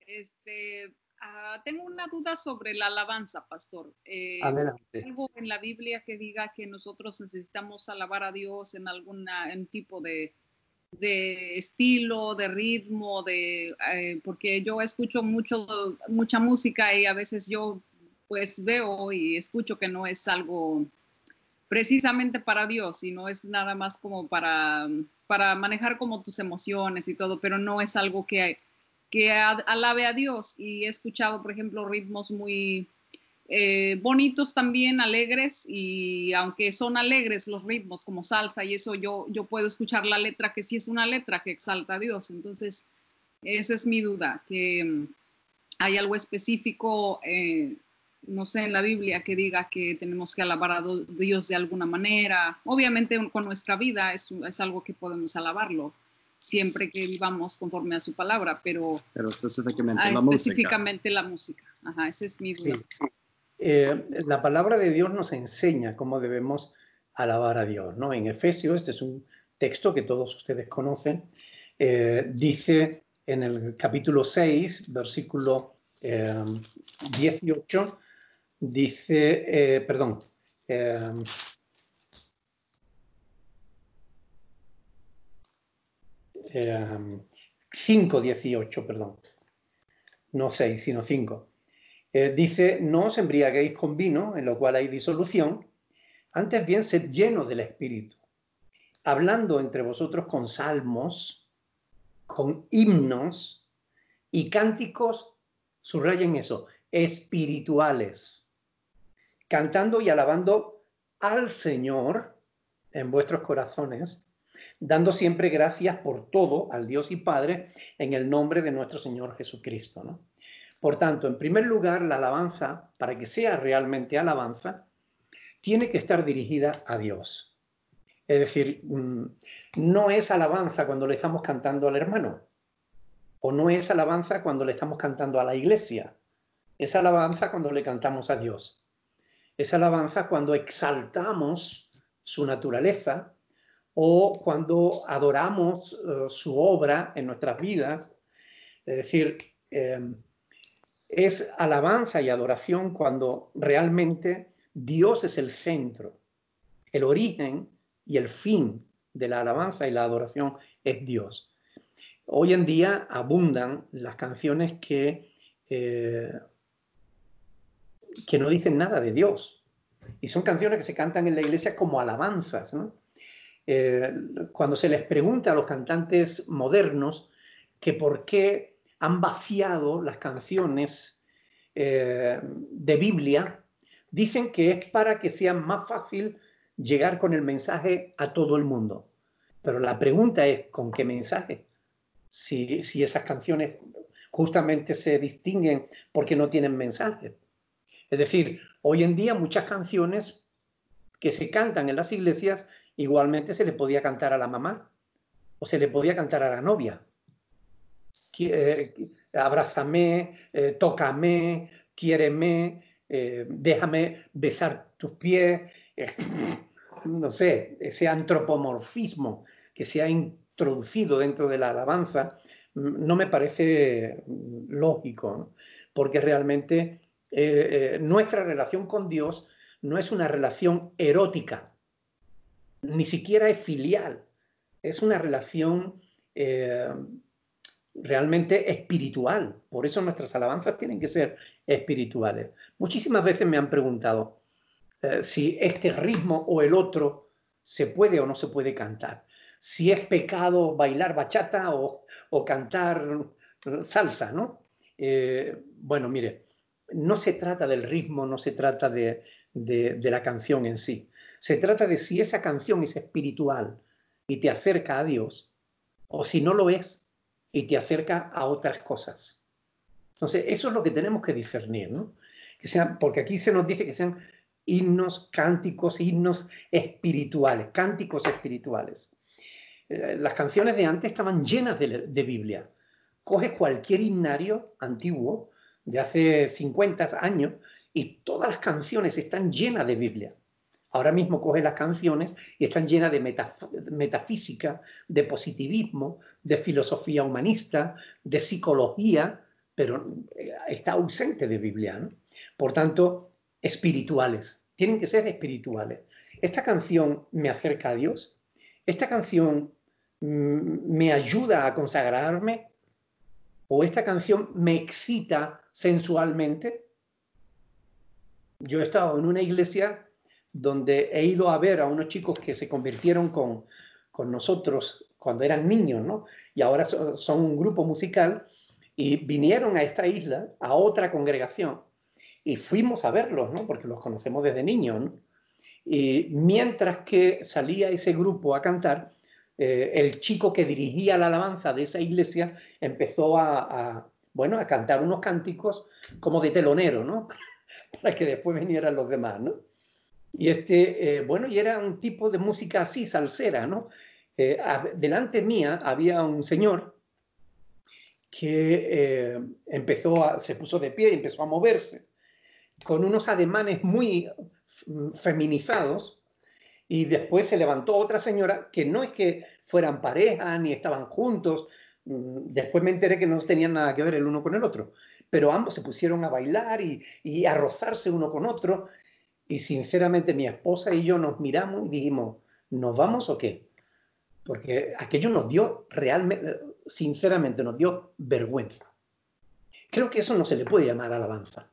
Itzel. Tengo una duda sobre la alabanza, pastor. Adelante. ¿Algo en la Biblia que diga que nosotros necesitamos alabar a Dios en en tipo de estilo, de ritmo, porque yo escucho mucha música y a veces yo pues veo y escucho que no es algo precisamente para Dios, y no es nada más como para manejar como tus emociones y todo, pero no es algo que alabe a Dios. Y he escuchado, por ejemplo, ritmos muy bonitos también, alegres, y aunque son alegres los ritmos como salsa y eso, yo puedo escuchar la letra que sí es una letra que exalta a Dios. Entonces, esa es mi duda, que hay algo específico, no sé, en la Biblia que diga que tenemos que alabar a Dios de alguna manera. Obviamente con nuestra vida es algo que podemos alabarlo siempre que vivamos conforme a su palabra, pero específicamente la música. Ajá, esa es mi duda. Sí. La palabra de Dios nos enseña cómo debemos alabar a Dios, ¿no? En Efesios, este es un texto que todos ustedes conocen, dice en el capítulo 6, versículo 18, dice, 5:18, perdón, no 6, sino 5. Dice, no os embriaguéis con vino, en lo cual hay disolución, antes bien sed llenos del Espíritu, hablando entre vosotros con salmos, con himnos y cánticos, subrayen eso, espirituales, cantando y alabando al Señor en vuestros corazones, dando siempre gracias por todo al Dios y Padre en el nombre de nuestro Señor Jesucristo, ¿no? Por tanto, en primer lugar, la alabanza, para que sea realmente alabanza, tiene que estar dirigida a Dios. Es decir, no es alabanza cuando le estamos cantando al hermano, o no es alabanza cuando le estamos cantando a la iglesia. Es alabanza cuando le cantamos a Dios. Es alabanza cuando exaltamos su naturaleza o cuando adoramos su obra en nuestras vidas. Es decir, es alabanza y adoración cuando realmente Dios es el centro. El origen y el fin de la alabanza y la adoración es Dios. Hoy en día abundan las canciones que no dicen nada de Dios. Y son canciones que se cantan en la iglesia como alabanzas, ¿no? Cuando se les pregunta a los cantantes modernos que por qué han vaciado las canciones de Biblia, dicen que es para que sea más fácil llegar con el mensaje a todo el mundo. Pero la pregunta es, ¿con qué mensaje? Si esas canciones justamente se distinguen porque no tienen mensaje. Es decir, hoy en día muchas canciones que se cantan en las iglesias igualmente se le podía cantar a la mamá o se le podía cantar a la novia. Abrázame, tócame, quiéreme, déjame besar tus pies. No sé, ese antropomorfismo que se ha introducido dentro de la alabanza no me parece lógico, ¿no? Porque realmente nuestra relación con Dios no es una relación erótica, ni siquiera es filial, es una relación realmente espiritual. Por eso nuestras alabanzas tienen que ser espirituales. Muchísimas veces me han preguntado si este ritmo o el otro se puede o no se puede cantar. Si es pecado bailar bachata o cantar salsa, ¿no? Bueno, mire, no se trata del ritmo, no se trata de la canción en sí. Se trata de si esa canción es espiritual y te acerca a Dios, o si no lo es y te acerca a otras cosas. Entonces, eso es lo que tenemos que discernir, ¿no? Porque aquí se nos dice que sean himnos, cánticos, himnos espirituales, cánticos espirituales. Las canciones de antes estaban llenas de Biblia. Coges cualquier himnario antiguo de hace 50 años y todas las canciones están llenas de Biblia. Ahora mismo coge las canciones y están llenas de metafísica, de positivismo, de filosofía humanista, de psicología, pero está ausente de Biblia, ¿no? Por tanto, espirituales. Tienen que ser espirituales. Esta canción me acerca a Dios. Esta canción me ayuda a consagrarme. O esta canción me excita sensualmente. Yo he estado en una iglesia donde he ido a ver a unos chicos que se convirtieron con nosotros cuando eran niños, ¿no? Y ahora son un grupo musical y vinieron a esta isla, a otra congregación, y fuimos a verlos, ¿no? Porque los conocemos desde niños, ¿no? Y mientras que salía ese grupo a cantar, el chico que dirigía la alabanza de esa iglesia empezó bueno, a cantar unos cánticos como de telonero, ¿no? Para que después vinieran los demás, ¿no? Y bueno, y era un tipo de música así, salsera, ¿no? Delante mía había un señor que se puso de pie y empezó a moverse con unos ademanes muy feminizados, y después se levantó otra señora que no es que fueran pareja ni estaban juntos. Después me enteré que no tenían nada que ver el uno con el otro, pero ambos se pusieron a bailar y a rozarse uno con otro. Y sinceramente mi esposa y yo nos miramos y dijimos, ¿nos vamos o qué? Porque aquello nos dio realmente, sinceramente, nos dio vergüenza. Creo que eso no se le puede llamar alabanza.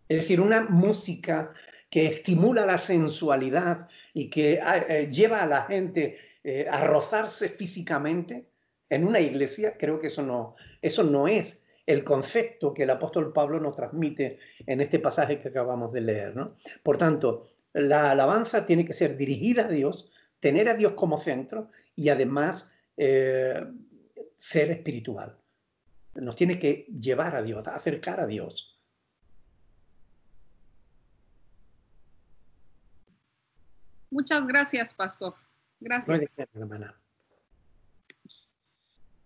Es decir, una música que estimula la sensualidad y que lleva a la gente a rozarse físicamente en una iglesia, creo que eso no es el concepto que el apóstol Pablo nos transmite en este pasaje que acabamos de leer, ¿no? Por tanto, la alabanza tiene que ser dirigida a Dios, tener a Dios como centro y además ser espiritual. Nos tiene que llevar a Dios, acercar a Dios. Muchas gracias, pastor. Gracias. No hay de qué, hermana.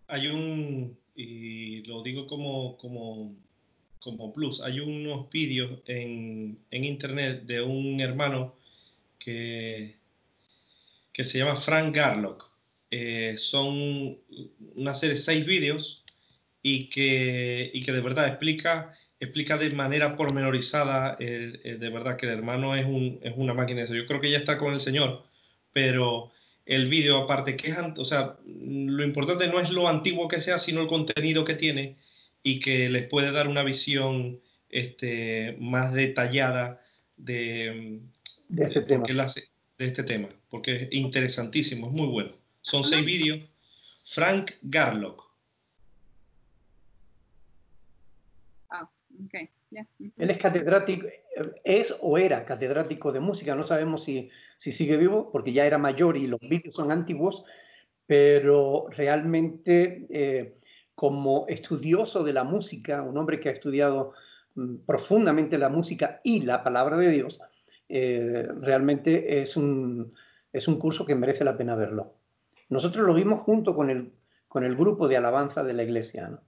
Hay y lo digo como plus, hay unos vídeos en internet de un hermano que se llama Frank Garlock. Son una serie de 6 vídeos y que de verdad explica de manera pormenorizada, de verdad que el hermano es una máquina de eso. Yo creo que ya está con el Señor, pero el vídeo, aparte que o sea, lo importante no es lo antiguo que sea, sino el contenido que tiene y que les puede dar una visión más detallada de este tema. De este tema, porque es interesantísimo, es muy bueno. Son 6 vídeos. Frank Garlock. Okay. Yeah. Él es catedrático, es o era catedrático de música, no sabemos si sigue vivo, porque ya era mayor y los vídeos son antiguos, pero realmente como estudioso de la música, un hombre que ha estudiado profundamente la música y la palabra de Dios, realmente es un curso que merece la pena verlo. Nosotros lo vimos junto con el grupo de alabanza de la iglesia, ¿no?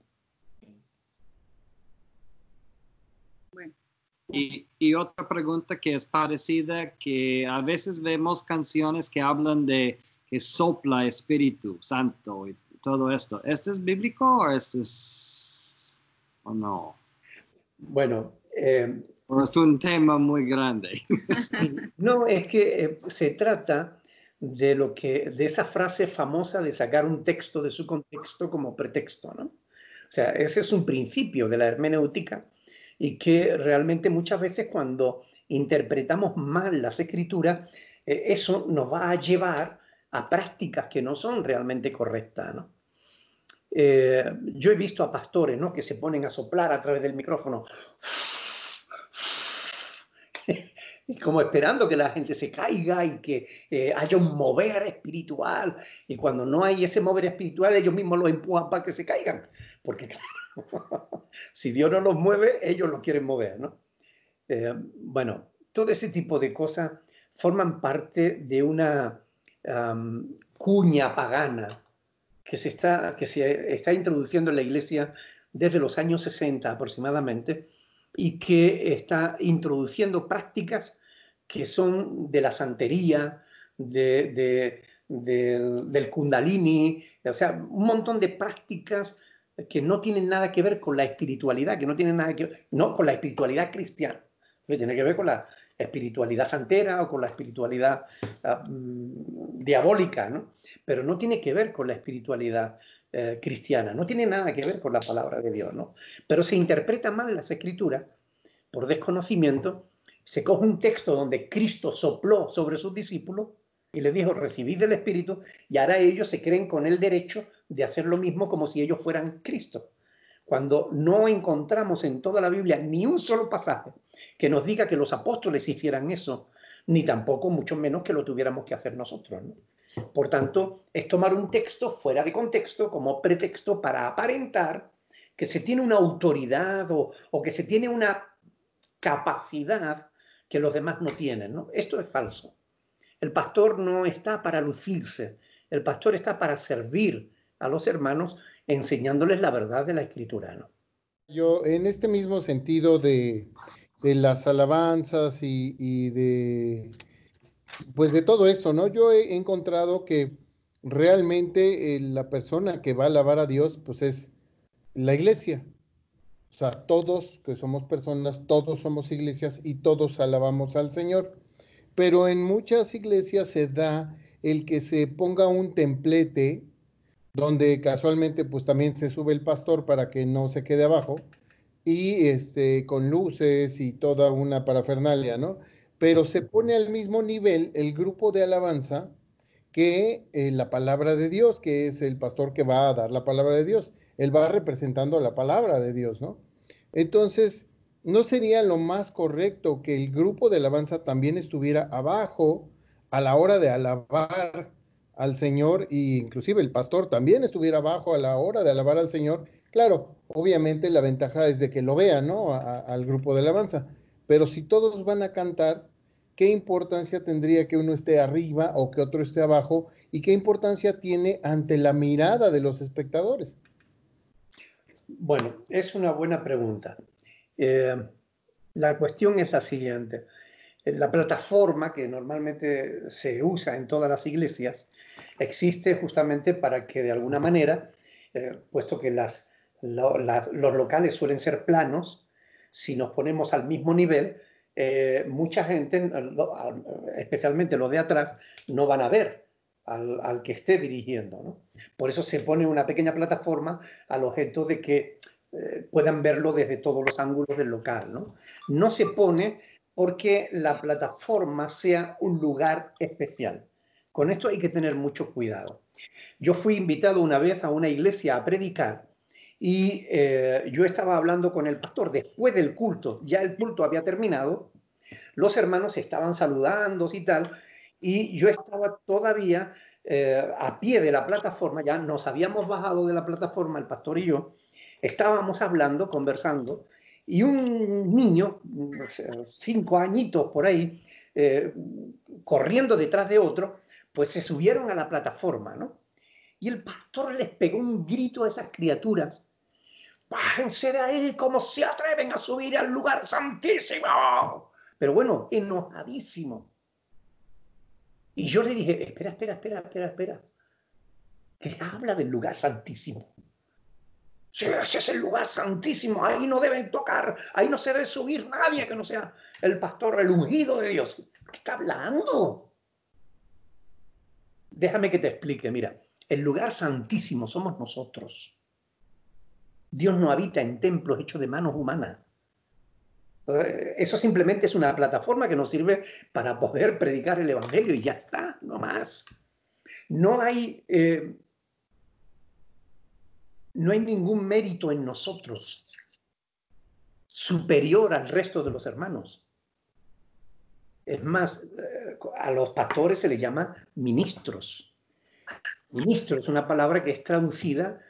Y otra pregunta que es parecida, que a veces vemos canciones que hablan de que sopla Espíritu Santo y todo esto. ¿Esto es bíblico o esto es o no? Bueno, o es un tema muy grande. Sí, no, es que se trata de esa frase famosa de sacar un texto de su contexto como pretexto, ¿no? O sea, ese es un principio de la hermenéutica, y que realmente muchas veces cuando interpretamos mal las escrituras, eso nos va a llevar a prácticas que no son realmente correctas, ¿no? Yo he visto a pastores, ¿no?, que se ponen a soplar a través del micrófono, como esperando que la gente se caiga y que haya un mover espiritual, y cuando no hay ese mover espiritual ellos mismos los empujan para que se caigan, porque si Dios no los mueve, ellos los quieren mover, ¿no? Bueno, todo ese tipo de cosas forman parte de una cuña pagana que se está introduciendo en la iglesia desde los años 60 aproximadamente, y que está introduciendo prácticas que son de la santería, del kundalini, o sea, un montón de prácticas que no tienen nada que ver con la espiritualidad, que no tienen nada que ver, no con la espiritualidad cristiana, que tiene que ver con la espiritualidad santera o con la espiritualidad diabólica, ¿no? Pero no tiene que ver con la espiritualidad cristiana, no tiene nada que ver con la palabra de Dios, ¿no? Pero se interpreta mal las escrituras por desconocimiento. Se coge un texto donde Cristo sopló sobre sus discípulos y les dijo, recibid el Espíritu, y ahora ellos se creen con el derecho de hacer lo mismo como si ellos fueran Cristo. Cuando no encontramos en toda la Biblia ni un solo pasaje que nos diga que los apóstoles hicieran eso, ni tampoco, mucho menos, que lo tuviéramos que hacer nosotros, ¿no? Por tanto, es tomar un texto fuera de contexto como pretexto para aparentar que se tiene una autoridad o que se tiene una capacidad que los demás no tienen, ¿no? Esto es falso. El pastor no está para lucirse, el pastor está para servir a los hermanos enseñándoles la verdad de la Escritura, ¿no? Yo, en este mismo sentido de las alabanzas y de, pues de todo esto, ¿no? Yo he encontrado que realmente la persona que va a alabar a Dios, pues es la iglesia. O sea, todos que somos personas, todos somos iglesias y todos alabamos al Señor. Pero en muchas iglesias se da el que se ponga un templete donde casualmente pues también se sube el pastor para que no se quede abajo y con luces y toda una parafernalia, ¿no? Pero se pone al mismo nivel el grupo de alabanza que la palabra de Dios, que es el pastor que va a dar la palabra de Dios. Él va representando la palabra de Dios, ¿no? Entonces, ¿no sería lo más correcto que el grupo de alabanza también estuviera abajo a la hora de alabar al Señor, e inclusive el pastor también estuviera abajo a la hora de alabar al Señor? Claro, obviamente la ventaja es de que lo vean, ¿no? Al grupo de alabanza. Pero si todos van a cantar, ¿qué importancia tendría que uno esté arriba o que otro esté abajo? ¿Y qué importancia tiene ante la mirada de los espectadores? Bueno, es una buena pregunta. La cuestión es la siguiente. La plataforma que normalmente se usa en todas las iglesias existe justamente para que de alguna manera, puesto que los locales suelen ser planos, si nos ponemos al mismo nivel, mucha gente, especialmente los de atrás, no van a ver al que esté dirigiendo, ¿no? Por eso se pone una pequeña plataforma al objeto de que puedan verlo desde todos los ángulos del local, ¿no? No se pone porque la plataforma sea un lugar especial. Con esto hay que tener mucho cuidado. Yo fui invitado una vez a una iglesia a predicar y yo estaba hablando con el pastor después del culto. Ya el culto había terminado, los hermanos estaban saludándose y tal, y yo estaba todavía a pie de la plataforma, ya nos habíamos bajado de la plataforma, el pastor y yo, estábamos hablando, conversando, y un niño, 5 añitos por ahí, corriendo detrás de otro, pues se subieron a la plataforma, ¿no? Y el pastor les pegó un grito a esas criaturas: ¡bájense de ahí! ¿Cómo se atreven a subir al lugar santísimo? Pero bueno, enojadísimo. Y yo le dije: espera. ¿Qué habla del lugar santísimo? Sí, ese es el lugar santísimo, ahí no deben tocar, ahí no se debe subir nadie que no sea el pastor, el ungido de Dios. ¿Qué está hablando? Déjame que te explique, mira, el lugar santísimo somos nosotros. Dios no habita en templos hechos de manos humanas. Eso simplemente es una plataforma que nos sirve para poder predicar el evangelio y ya está, no más. No hay ningún mérito en nosotros superior al resto de los hermanos. Es más, a los pastores se les llama ministros. Ministro es una palabra que es traducida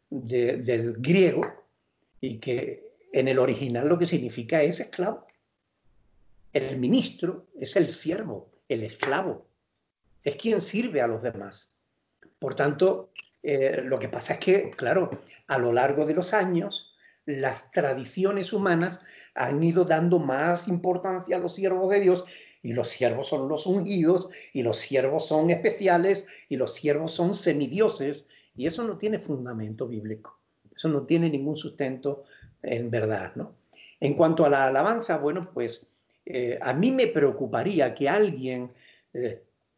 del griego y que en el original lo que significa es esclavo. El ministro es el siervo, el esclavo. Es quien sirve a los demás. Por tanto, lo que pasa es que, claro, a lo largo de los años, las tradiciones humanas han ido dando más importancia a los siervos de Dios y los siervos son los ungidos, y los siervos son especiales, y los siervos son semidioses, y eso no tiene fundamento bíblico. Eso no tiene ningún sustento en verdad, ¿no? En cuanto a la alabanza, bueno, pues a mí me preocuparía que alguien,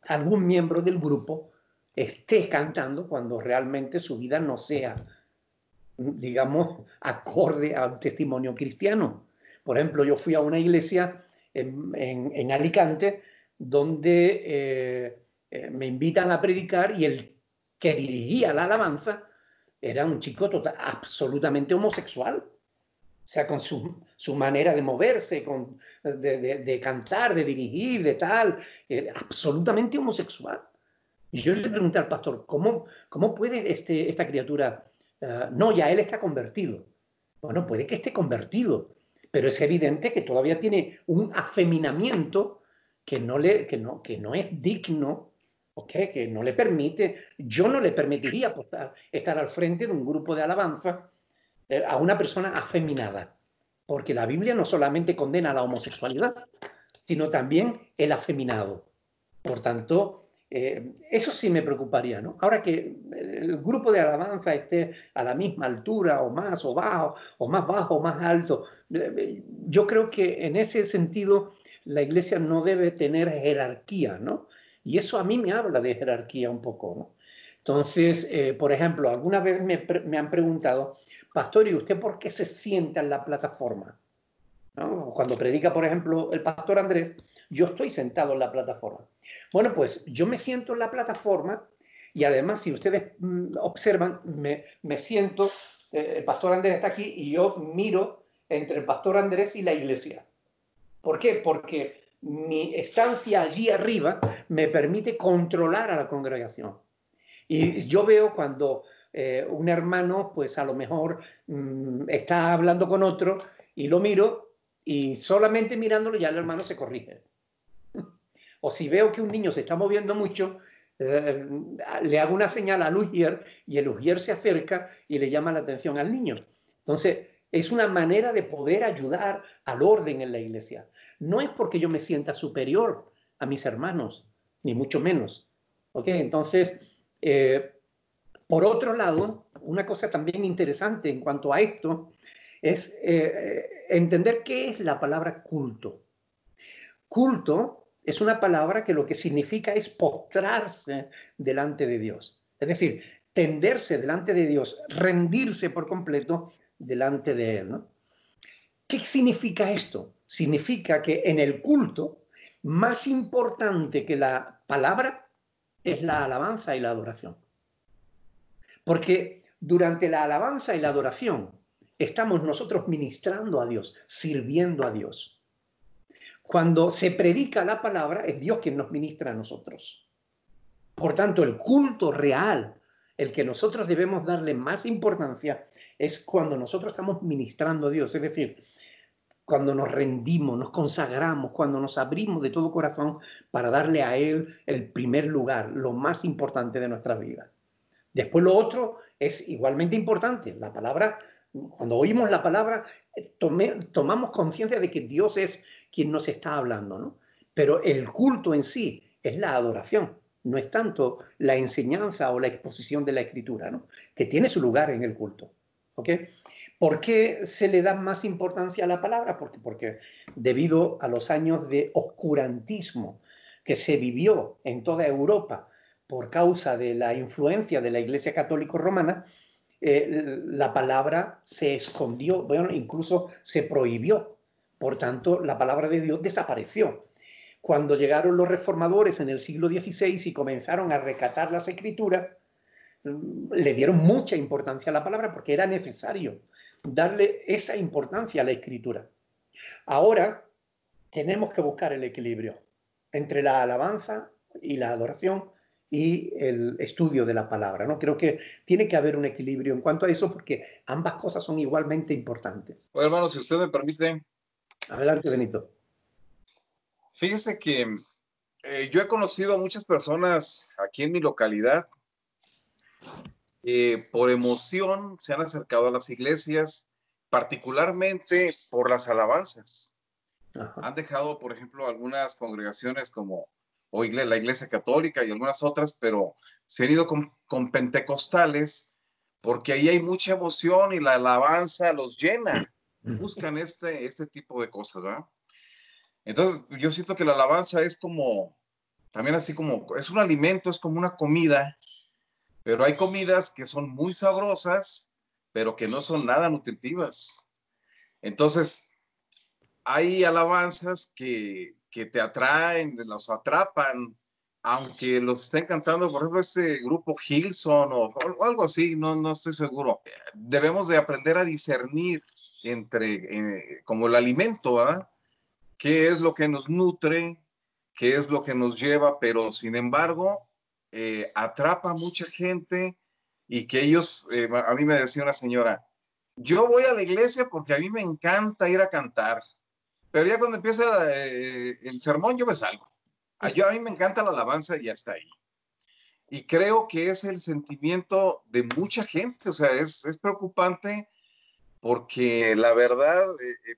algún miembro del grupo, esté cantando cuando realmente su vida no sea, digamos, acorde a un testimonio cristiano. Por ejemplo, yo fui a una iglesia en Alicante donde me invitan a predicar y el que dirigía la alabanza era un chico absolutamente homosexual. O sea, con su manera de moverse, de cantar, de dirigir, de tal, absolutamente homosexual. Y yo le pregunté al pastor, ¿cómo puede esta criatura? No, ya él está convertido. Bueno, puede que esté convertido, pero es evidente que todavía tiene un afeminamiento que no es digno, ¿okay? Que no le permite, yo no le permitiría estar al frente de un grupo de alabanza a una persona afeminada, porque la Biblia no solamente condena la homosexualidad, sino también el afeminado. Por tanto, eso sí me preocuparía, ¿no? Ahora que el grupo de alabanza esté a la misma altura, o más, o bajo, o más bajo, o más alto, yo creo que en ese sentido la iglesia no debe tener jerarquía, ¿no? Y eso a mí me habla de jerarquía un poco, ¿no? Entonces, por ejemplo, alguna vez me han preguntado, pastor, ¿y usted por qué se sienta en la plataforma? ¿No? Cuando predica, por ejemplo, el pastor Andrés, yo estoy sentado en la plataforma. Bueno, pues yo me siento en la plataforma y además, si ustedes observan, me siento, el pastor Andrés está aquí y yo miro entre el pastor Andrés y la iglesia. ¿Por qué? Porque mi estancia allí arriba me permite controlar a la congregación. Y yo veo cuando un hermano, pues a lo mejor está hablando con otro y lo miro y solamente mirándolo ya el hermano se corrige. O si veo que un niño se está moviendo mucho, le hago una señal al ujier y el ujier se acerca y le llama la atención al niño. Entonces, es una manera de poder ayudar al orden en la iglesia. No es porque yo me sienta superior a mis hermanos, ni mucho menos. ¿Ok? Entonces, por otro lado, una cosa también interesante en cuanto a esto es entender qué es la palabra culto. Culto es una palabra que lo que significa es postrarse delante de Dios. Es decir, tenderse delante de Dios, rendirse por completo delante de Él, ¿no? ¿Qué significa esto? Significa que en el culto, más importante que la palabra es la alabanza y la adoración. Porque durante la alabanza y la adoración estamos nosotros ministrando a Dios, sirviendo a Dios. Cuando se predica la palabra, es Dios quien nos ministra a nosotros. Por tanto, el culto real, el que nosotros debemos darle más importancia, es cuando nosotros estamos ministrando a Dios. Es decir, cuando nos rendimos, nos consagramos, cuando nos abrimos de todo corazón para darle a Él el primer lugar, lo más importante de nuestra vida. Después lo otro es igualmente importante. La palabra, cuando oímos la palabra, tomamos conciencia de que Dios es quien nos está hablando, ¿no? Pero el culto en sí es la adoración, no es tanto la enseñanza o la exposición de la Escritura, ¿no? Que tiene su lugar en el culto, ¿ok? ¿Por qué se le da más importancia a la palabra? Porque debido a los años de oscurantismo que se vivió en toda Europa por causa de la influencia de la Iglesia Católica Romana, la palabra se escondió, bueno, incluso se prohibió. Por tanto, la palabra de Dios desapareció. Cuando llegaron los reformadores en el siglo XVI y comenzaron a recatar las Escrituras, le dieron mucha importancia a la palabra porque era necesario darle esa importancia a la Escritura. Ahora tenemos que buscar el equilibrio entre la alabanza y la adoración y el estudio de la palabra, ¿no? Creo que tiene que haber un equilibrio en cuanto a eso porque ambas cosas son igualmente importantes. Bueno, hermano, si usted me permite. Adelante, Benito. Fíjese que yo he conocido a muchas personas aquí en mi localidad por emoción se han acercado a las iglesias, particularmente por las alabanzas. Ajá. Han dejado, por ejemplo, algunas congregaciones como la Iglesia Católica y algunas otras, pero se han ido con pentecostales porque ahí hay mucha emoción y la alabanza los llena. Buscan este tipo de cosas, ¿verdad? Entonces, yo siento que la alabanza es como, también así como, es un alimento, es como una comida, pero hay comidas que son muy sabrosas, pero que no son nada nutritivas. Entonces, hay alabanzas que te atraen, los atrapan, aunque los estén cantando, por ejemplo, este grupo Hillsong o algo así, no estoy seguro. Debemos de aprender a discernir entre, como el alimento, ¿verdad? ¿Qué es lo que nos nutre? ¿Qué es lo que nos lleva? Pero, sin embargo, atrapa a mucha gente y que ellos, a mí me decía una señora, yo voy a la iglesia porque a mí me encanta ir a cantar. Pero ya cuando empieza el sermón, yo me salgo. A mí me encanta la alabanza y hasta ahí. Y creo que es el sentimiento de mucha gente. O sea, es preocupante porque la verdad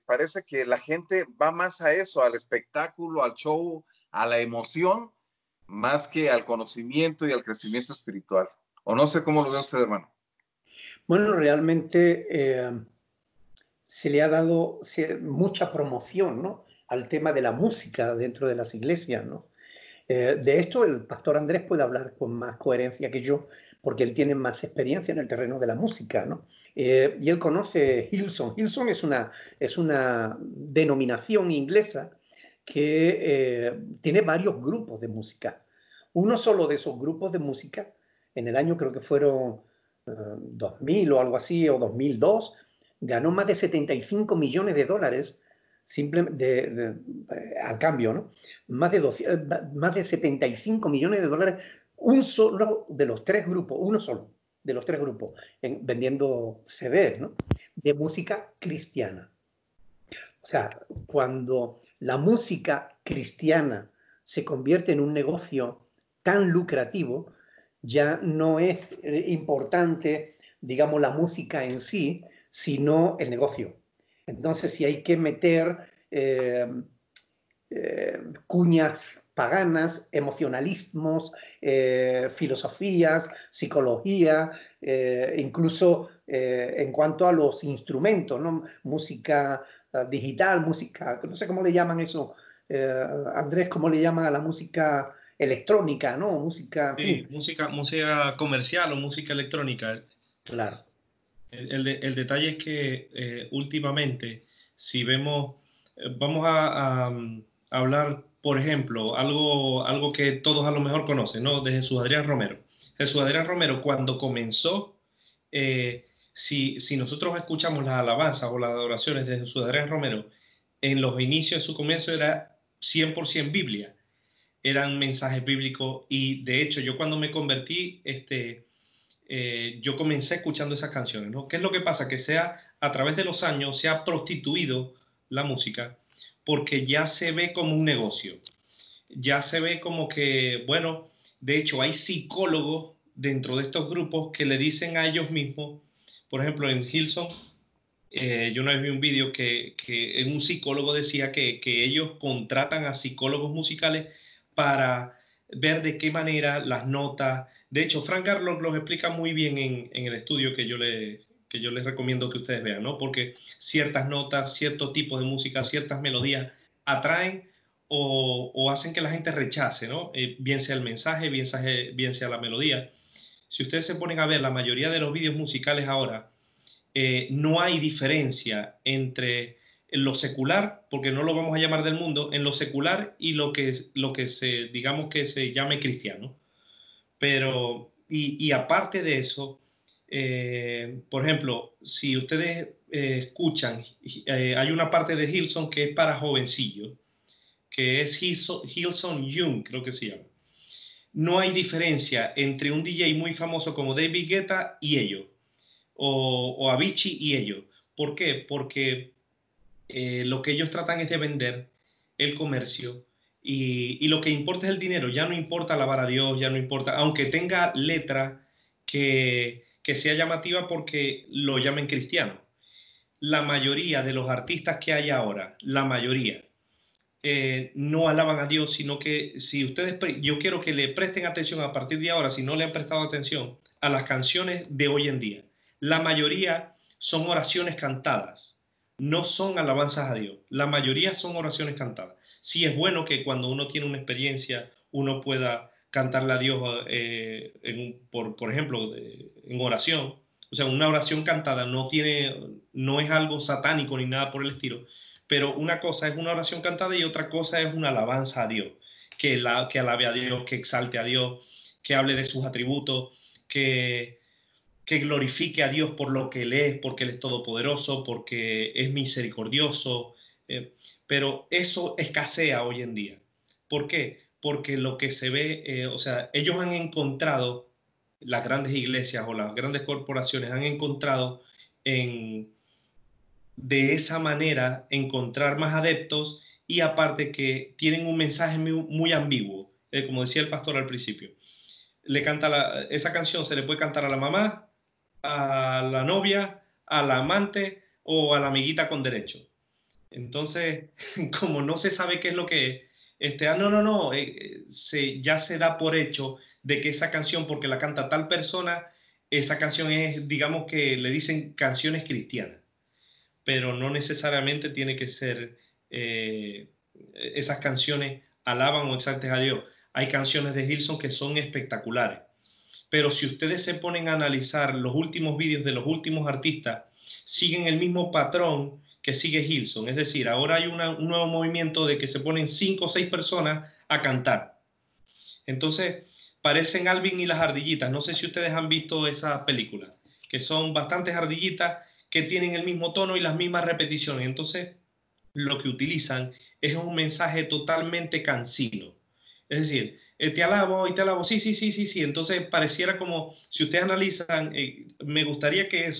parece que la gente va más a eso, al espectáculo, al show, a la emoción, más que al conocimiento y al crecimiento espiritual. O no sé cómo lo ve usted, hermano. Bueno, realmente se le ha dado mucha promoción, ¿no?, al tema de la música dentro de las iglesias, ¿no? De esto el pastor Andrés puede hablar con más coherencia que yo, porque él tiene más experiencia en el terreno de la música, ¿no? Y él conoce Hillsong. Hillsong es una denominación inglesa que tiene varios grupos de música. Uno solo de esos grupos de música, en el año creo que fueron 2000 o algo así, o 2002, ganó más de 75 millones de dólares al cambio, ¿no? Más de 75 millones de dólares, un solo de los tres grupos, uno solo de los tres grupos, vendiendo CDs, ¿no?, de música cristiana. O sea, cuando la música cristiana se convierte en un negocio tan lucrativo, ya no es importante, digamos, la música en sí, sino el negocio. Entonces, si hay que meter cuñas paganas, emocionalismos, filosofías, psicología, incluso en cuanto a los instrumentos, ¿no?, música digital, música, no sé cómo le llaman eso, Andrés, ¿cómo le llaman a la música electrónica, ¿no? Música, sí, música comercial o música electrónica. Claro. El detalle es que últimamente, si vemos, vamos a hablar, por ejemplo, algo que todos a lo mejor conocen, ¿no?, de Jesús Adrián Romero. Jesús Adrián Romero, cuando comenzó, si nosotros escuchamos las alabanzas o las adoraciones de Jesús Adrián Romero, en los inicios de su comienzo era 100% Biblia, eran mensajes bíblicos, y de hecho yo cuando me convertí, yo comencé escuchando esas canciones, ¿no? ¿Qué es lo que pasa? Que a través de los años se ha prostituido la música porque ya se ve como un negocio. Ya se ve como que, bueno, de hecho hay psicólogos dentro de estos grupos que le dicen a ellos mismos, por ejemplo en Hillsong, yo una vez vi un vídeo que un psicólogo decía que ellos contratan a psicólogos musicales para ver de qué manera las notas. De hecho, Frank Garlock los explica muy bien en el estudio que yo les recomiendo que ustedes vean, ¿no? Porque ciertas notas, ciertos tipos de música, ciertas melodías atraen o hacen que la gente rechace, ¿no? Bien sea el mensaje, bien sea la melodía. Si ustedes se ponen a ver la mayoría de los vídeos musicales ahora, no hay diferencia entre lo secular, porque no lo vamos a llamar del mundo, en lo secular y lo que digamos que se llame cristiano. Pero, y aparte de eso, por ejemplo, si ustedes escuchan, hay una parte de Hillsong que es para jovencillos, que es Hillsong Young, creo que se llama. No hay diferencia entre un DJ muy famoso como David Guetta y ellos, o Avicii y ellos. ¿Por qué? Porque lo que ellos tratan es de vender el comercio, y lo que importa es el dinero. Ya no importa alabar a Dios, ya no importa, aunque tenga letra que sea llamativa porque lo llamen cristiano. La mayoría de los artistas que hay ahora, la mayoría, no alaban a Dios, sino que si ustedes, yo quiero que le presten atención a partir de ahora, si no le han prestado atención, a las canciones de hoy en día. La mayoría son oraciones cantadas, no son alabanzas a Dios. La mayoría son oraciones cantadas. Sí es bueno que cuando uno tiene una experiencia, uno pueda cantarle a Dios, por ejemplo, en oración. O sea, una oración cantada no es algo satánico ni nada por el estilo, pero una cosa es una oración cantada y otra cosa es una alabanza a Dios, que alabe a Dios, que exalte a Dios, que hable de sus atributos, que glorifique a Dios por lo que Él es, porque Él es todopoderoso, porque es misericordioso. Pero eso escasea hoy en día. ¿Por qué? Porque lo que se ve, o sea, ellos han encontrado, las grandes iglesias o las grandes corporaciones han encontrado de esa manera encontrar más adeptos, y aparte que tienen un mensaje muy ambiguo, como decía el pastor al principio. Esa canción se le puede cantar a la mamá, a la novia, a la amante o a la amiguita con derecho. Entonces, como no se sabe qué es lo que es, ya se da por hecho de que esa canción, porque la canta tal persona, esa canción es, digamos que le dicen canciones cristianas, pero no necesariamente tiene que ser, esas canciones alaban o exalten a Dios. Hay canciones de Hillsong que son espectaculares, pero si ustedes se ponen a analizar los últimos vídeos de los últimos artistas, siguen el mismo patrón que sigue Hillsong. Es decir, ahora hay un nuevo movimiento de que se ponen 5 o 6 personas a cantar. Entonces, parecen Alvin y las ardillitas. No sé si ustedes han visto esa película, que son bastantes ardillitas que tienen el mismo tono y las mismas repeticiones. Entonces, lo que utilizan es un mensaje totalmente cansino. Es decir, te alabo y te alabo, sí. Entonces pareciera como, si ustedes analizan, me gustaría que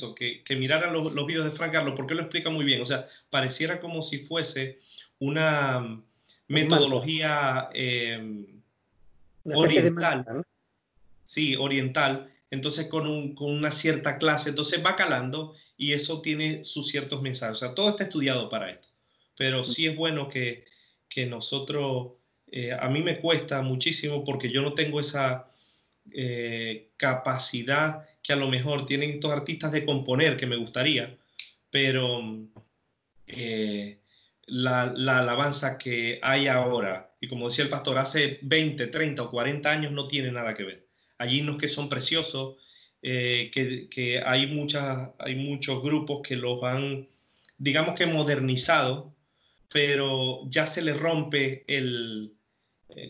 miraran los videos de Frank Carlos, porque lo explica muy bien. O sea, pareciera como si fuese una metodología oriental. ¿No? Sí, oriental. Entonces con una cierta clase, entonces va calando y eso tiene sus ciertos mensajes. O sea, todo está estudiado para esto. Pero sí es bueno que nosotros... a mí me cuesta muchísimo porque yo no tengo esa capacidad que a lo mejor tienen estos artistas de componer, que me gustaría, pero la alabanza que hay ahora, y como decía el pastor, hace 20, 30 o 40 años no tiene nada que ver. Hay himnos que son preciosos, que hay muchos grupos que los han, digamos que modernizado, pero ya se les rompe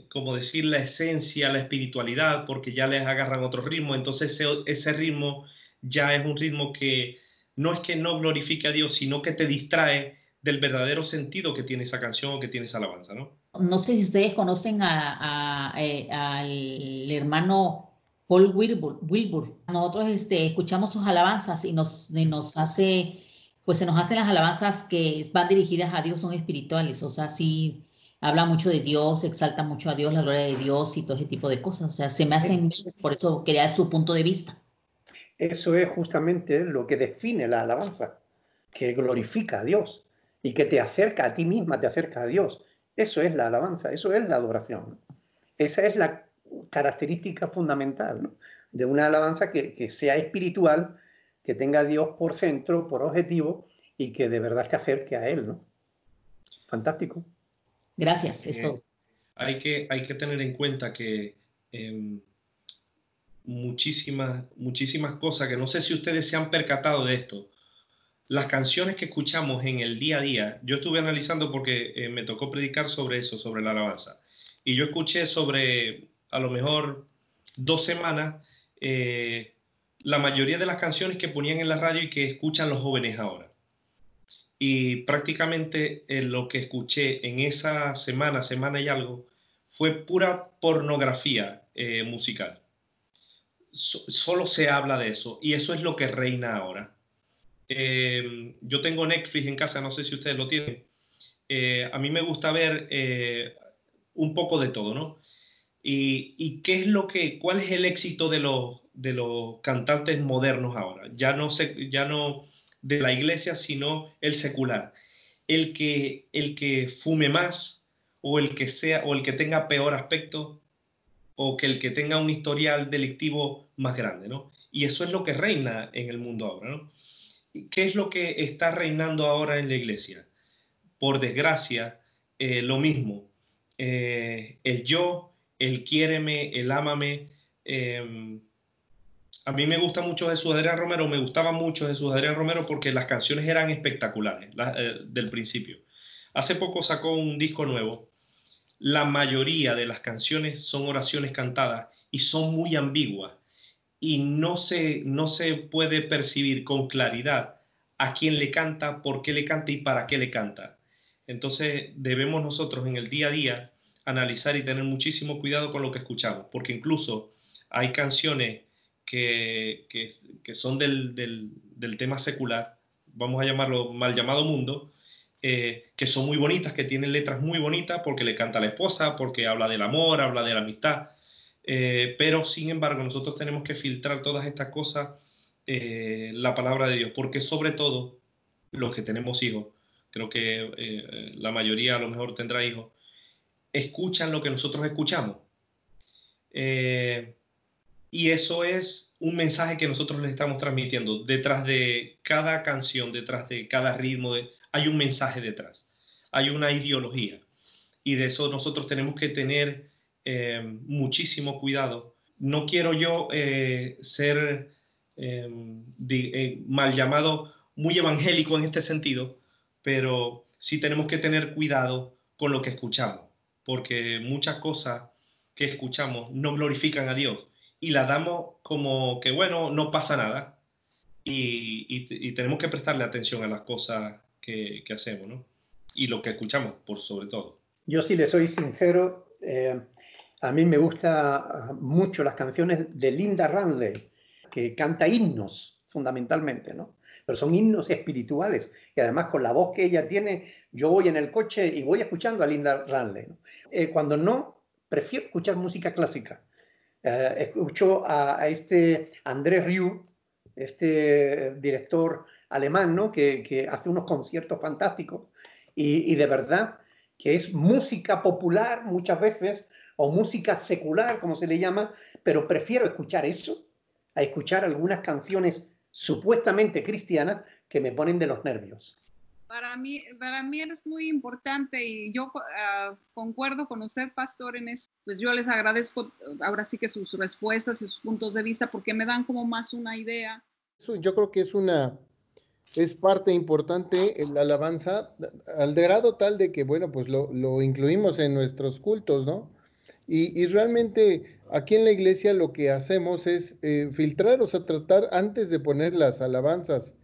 como decir, la esencia, la espiritualidad, porque ya les agarran otro ritmo. Entonces ese ritmo ya es un ritmo que no es que no glorifique a Dios, sino que te distrae del verdadero sentido que tiene esa canción o que tiene esa alabanza, ¿no? No sé si ustedes conocen al hermano Paul Wilbur. Nosotros escuchamos sus alabanzas y nos hace... pues se nos hacen las alabanzas que van dirigidas a Dios, son espirituales, o sea, sí habla mucho de Dios, exalta mucho a Dios, la gloria de Dios y todo ese tipo de cosas, o sea, se me hacen, por eso quería dar su punto de vista. Eso es justamente lo que define la alabanza, que glorifica a Dios y que te acerca a ti misma, te acerca a Dios. Eso es la alabanza, eso es la adoración. Esa es la característica fundamental, ¿no?, de una alabanza que sea espiritual, que tenga a Dios por centro, por objetivo, y que de verdad te acerque a Él, ¿no? Fantástico. Gracias, es todo. Hay que tener en cuenta que muchísimas cosas, que no sé si ustedes se han percatado de esto, las canciones que escuchamos en el día a día, yo estuve analizando porque me tocó predicar sobre eso, sobre la alabanza, y yo escuché sobre, a lo mejor 2 semanas, la mayoría de las canciones que ponían en la radio y que escuchan los jóvenes ahora. Y prácticamente lo que escuché en esa semana y algo, fue pura pornografía musical. Solo se habla de eso, y eso es lo que reina ahora. Yo tengo Netflix en casa, no sé si ustedes lo tienen. A mí me gusta ver un poco de todo, ¿no? Y ¿cuál es el éxito de los cantantes modernos ahora? Ya no de la iglesia, sino el secular. El que fume más, o el que sea, o el que tenga peor aspecto, o que el que tenga un historial delictivo más grande, ¿no? Y eso es lo que reina en el mundo ahora, ¿no? ¿Qué es lo que está reinando ahora en la iglesia? Por desgracia, lo mismo. El yo, el quiéreme, el ámame. A mí me gusta mucho Jesús Adrián Romero, me gustaba mucho Jesús Adrián Romero porque las canciones eran espectaculares del principio. Hace poco sacó un disco nuevo. La mayoría de las canciones son oraciones cantadas y son muy ambiguas y no se puede percibir con claridad a quién le canta, por qué le canta y para qué le canta. Entonces debemos nosotros en el día a día analizar y tener muchísimo cuidado con lo que escuchamos, porque incluso hay canciones que son del tema secular, vamos a llamarlo mal llamado mundo, que son muy bonitas, que tienen letras muy bonitas porque le canta a la esposa, porque habla del amor, habla de la amistad, pero sin embargo nosotros tenemos que filtrar todas estas cosas, la palabra de Dios, porque sobre todo los que tenemos hijos, creo que la mayoría a lo mejor tendrá hijos, escuchan lo que nosotros escuchamos. Y eso es un mensaje que nosotros les estamos transmitiendo. Detrás de cada canción, detrás de cada ritmo, hay un mensaje detrás. Hay una ideología. Y de eso nosotros tenemos que tener muchísimo cuidado. No quiero yo ser mal llamado muy evangélico en este sentido, pero sí tenemos que tener cuidado con lo que escuchamos, porque muchas cosas que escuchamos no glorifican a Dios y la damos como que, bueno, no pasa nada, y tenemos que prestarle atención a las cosas que hacemos, ¿no? Y lo que escuchamos, por sobre todo. Yo, si le soy sincero, a mí me gustan mucho las canciones de Linda Ronstadt, que canta himnos, fundamentalmente, ¿no? Pero son himnos espirituales, y además con la voz que ella tiene, yo voy en el coche y voy escuchando a Linda Ronstadt, ¿no? Cuando no, prefiero escuchar música clásica. Escucho a este Andrés Rieu, este director alemán, ¿no? que hace unos conciertos fantásticos, y de verdad que es música popular muchas veces, o música secular, como se le llama, pero prefiero escuchar eso a escuchar algunas canciones supuestamente cristianas que me ponen de los nervios. Para mí es muy importante, y yo concuerdo con usted, pastor, en eso. Pues yo les agradezco ahora sí que sus respuestas y sus puntos de vista, porque me dan como más una idea. Yo creo que es parte importante en la alabanza, al grado tal de que, bueno, pues lo incluimos en nuestros cultos, ¿no? Y realmente aquí en la iglesia lo que hacemos es filtrar, o sea, tratar antes de poner las alabanzas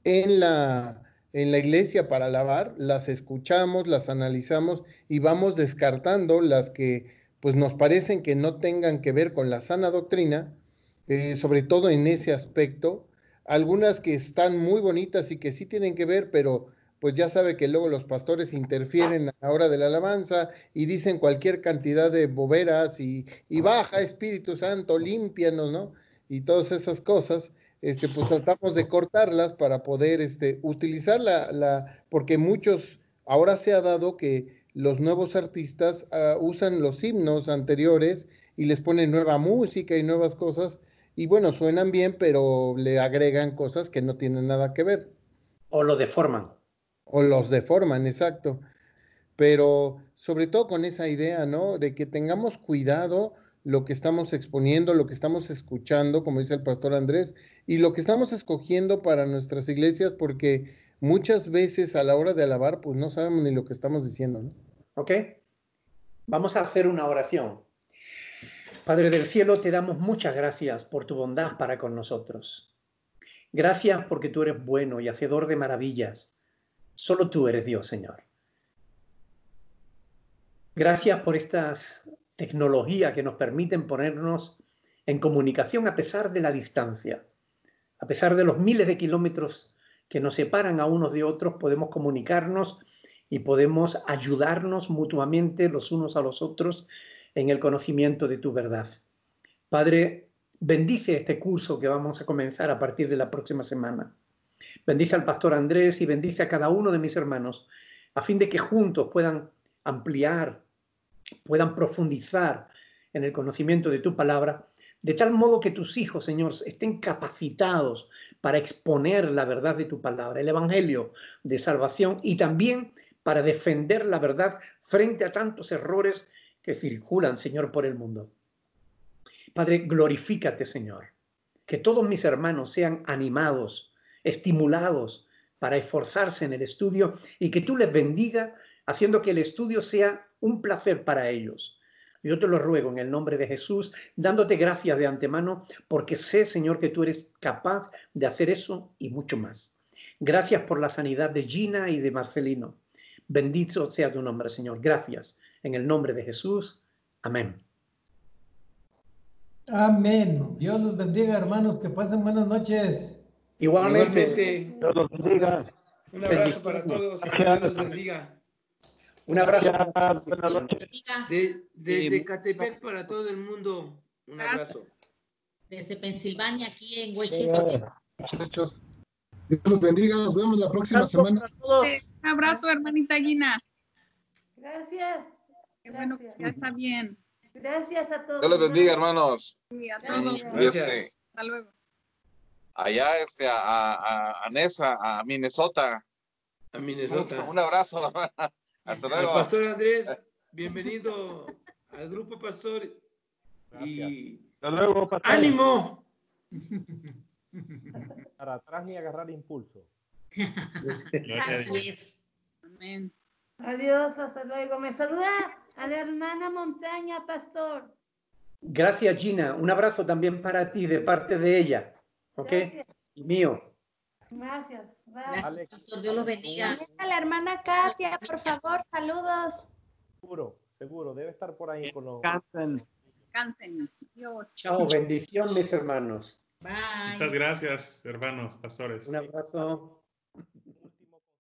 en la iglesia para alabar, las escuchamos, las analizamos y vamos descartando las que pues nos parecen que no tengan que ver con la sana doctrina, sobre todo en ese aspecto. Algunas que están muy bonitas y que sí tienen que ver, pero pues ya sabe que luego los pastores interfieren a la hora de la alabanza y dicen cualquier cantidad de boberas y baja Espíritu Santo, límpianos, ¿no? Y todas esas cosas, pues tratamos de cortarlas para poder utilizar porque muchos, ahora se ha dado que los nuevos artistas usan los himnos anteriores y les ponen nueva música y nuevas cosas, y bueno, suenan bien, pero le agregan cosas que no tienen nada que ver. O lo deforman. O los deforman, exacto. Pero sobre todo con esa idea, ¿no? De que tengamos cuidado lo que estamos exponiendo, lo que estamos escuchando, como dice el pastor Andrés, y lo que estamos escogiendo para nuestras iglesias, porque muchas veces a la hora de alabar, pues no sabemos ni lo que estamos diciendo, ¿no? ¿Ok? Vamos a hacer una oración. Padre del cielo, te damos muchas gracias por tu bondad para con nosotros. Gracias porque tú eres bueno y hacedor de maravillas. Solo tú eres Dios, Señor. Gracias por estas tecnologías que nos permiten ponernos en comunicación a pesar de la distancia. A pesar de los miles de kilómetros que nos separan a unos de otros, podemos comunicarnos y podemos ayudarnos mutuamente los unos a los otros en el conocimiento de tu verdad. Padre, bendice este curso que vamos a comenzar a partir de la próxima semana. Bendice al pastor Andrés y bendice a cada uno de mis hermanos, a fin de que juntos puedan ampliar puedan profundizar en el conocimiento de tu palabra, de tal modo que tus hijos, Señor, estén capacitados para exponer la verdad de tu palabra, el evangelio de salvación, y también para defender la verdad frente a tantos errores que circulan, Señor, por el mundo. Padre, glorifícate, Señor. Que todos mis hermanos sean animados, estimulados para esforzarse en el estudio, y que tú les bendiga, haciendo que el estudio sea un placer para ellos. Yo te lo ruego en el nombre de Jesús, dándote gracias de antemano, porque sé, Señor, que tú eres capaz de hacer eso y mucho más. Gracias por la sanidad de Gina y de Marcelino. Bendito sea tu nombre, Señor. Gracias. En el nombre de Jesús. Amén. Amén. Dios los bendiga, hermanos. Que pasen buenas noches. Igualmente. Dios los bendiga. Un abrazo para todos. Que Dios los bendiga. Un abrazo. Buenas noches. Desde Catepec para todo el mundo. Un abrazo. Desde Pensilvania, aquí en Westchester. Muchachos, Dios los bendiga. Nos vemos la próxima semana. Un abrazo, hermanita Gina. Gracias. Qué bueno que ya está bien. Gracias a todos. Dios los bendiga, hermanos. Sí, a todos. Y Hasta luego. allá a Nesa, a Minnesota. A Minnesota. Un abrazo. Hasta luego. Al pastor Andrés, bienvenido al grupo pastor. Y Hasta luego, pastor. ¡ánimo! Para atrás ni agarrar impulso. Así es. Amén. Adiós, hasta luego. Me saluda a la hermana Montaña, pastor. Gracias, Gina. Un abrazo también para ti de parte de ella. ¿Ok? Gracias. Y mío. Gracias. Bye. Gracias, pastor. Dios los bendiga. A la hermana Katia, por favor, saludos. Seguro. Debe estar por ahí con los... Canten. Canten. Dios. Chao. Bendición, mis hermanos. Bye. Muchas gracias, hermanos, pastores. Un abrazo.